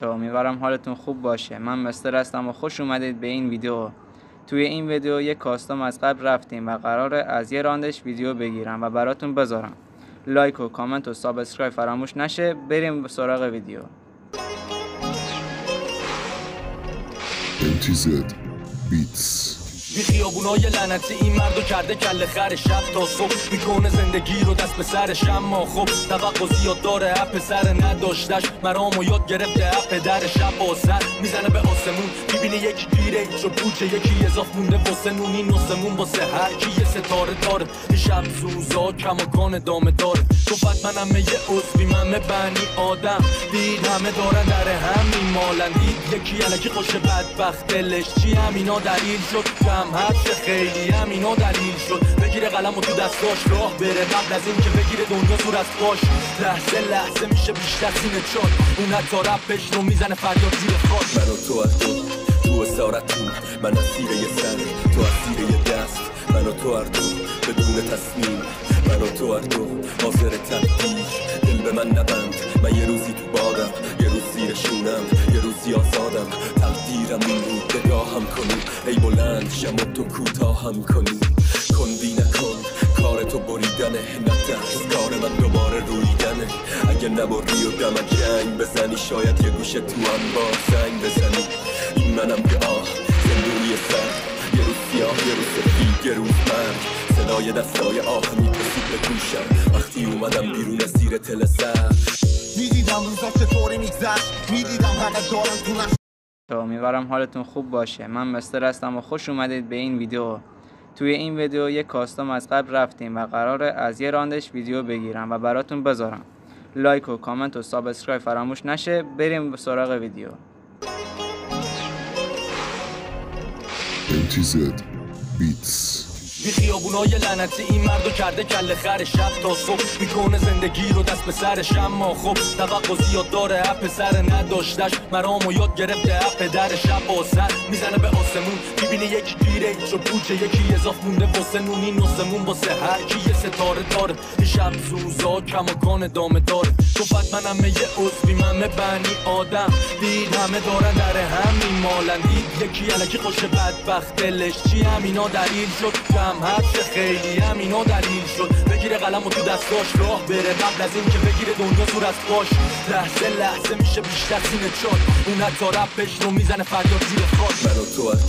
امیدوارم حالتون خوب باشه. من مستر هستم و خوش اومدید به این ویدیو. توی این ویدیو یک کاستوم از قبل رفتیم و قراره از یه راندش ویدیو بگیرم و براتون بذارم. لایک و کامنت و سابسکرایب فراموش نشه. بریم به سراغ ویدیو. MTZ Beats. بی خیابونای لعنتی این مردو کرده کله خر شب تا صبح میکنه زندگی رو دست به سرش، اما خب توقع زیاد داره اپ پسر نداشتش مرامو یاد گرفته اپ پدر شب با سر میزنه به آسمون میبینه یکی گیره چو پوچه یکی اضاف مونده واسه نون این نسمون واسه هر کی یه ستاره داره این شب سوزا کماکان دامه داره گفت منم یه عضوی من بنی آدم دید همه دارن در هم میمالن دید یکی الکی خوش بدبخت دلش چی همینا دلیل شد هست خیلی همینا دلیل شد بگیره قلم و تو دستاش راه بره قبل از این که بگیره دنیا زور از پاش لحظه لحظه میشه بیشتر سینه چاد اون حتی رپش رو میزنه فریاد زیر خاک من و تو از تو اسارت تو من از سیره یه سر تو از سیره یه دست من و تو هر دو بدون تصمیم من و تو هر دو حاضر تبدیل دل به من نبند من یه روزی تو بادم یه روز زیر شونم یه روزی آزادم تقدیرم این بود نگاهم کنی ای بلند شم و تو کوتاهم کنی کندی نکن کار تو بریدنه نه درس کار من دوباره رویدنه اگه نبری و دم جنگ بزنی شاید یه گوشه تو هم با زنگ بزنی این منم که آه زندوی سر یه روز سیاه یه روز سفید یه روز مرگ صدای دستای آه میپسید به گوشم وقتی اومدم بیرون از زیر تل سر میدیدم روزا چطوری میگذشت میدیدم همه دارن تو نش. امیدوارم حالتون خوب باشه. من مستر هستم و خوش اومدید به این ویدیو. توی این ویدیو یک کاستوم از قبل رفتیم و قراره از یه راندش ویدیو بگیرم و براتون بذارم. لایک و کامنت و سابسکرایب فراموش نشه. بریم به سراغ ویدیو. MTZ Beats. بی خیابونای لعنتی این مردو کرده کله خر شب تا صبح میکنه زندگی رو دست به سرش، اما خب توقع زیاد داره اپ پسر نداشتش مرامو یاد گرفته اپ پدر شب با سر میزنه به آسمون میبینه یکی گیره چو پوچه یکی اضاف مونده واسه نون این نسمون واسه هر کی یه ستاره داره این شب سوزا کماکان دامه داره گفت منم یه عضوی من بنی آدم دید همه دارن در هم میمالن دید یکی الکی خوش بدبخت دلش چی همینا دلیل شد هست خیلی همینا دلیل شد بگیره قلم و تو دستاش راه بره قبل از این که بگیره دنیا زور از پاش لحظه لحظه میشه بیشتر سینه چاد اون حتی رپش رو میزنه فریاد زیر خاک من و تو از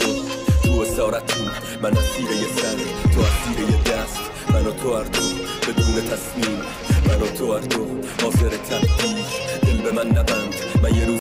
تو اسارت تو من از سیره یه سر تو از سیره یه دست من و تو هر دو بدون تصمیم من و تو هر دو حاضر تبدیل دل به من نبند من یه روز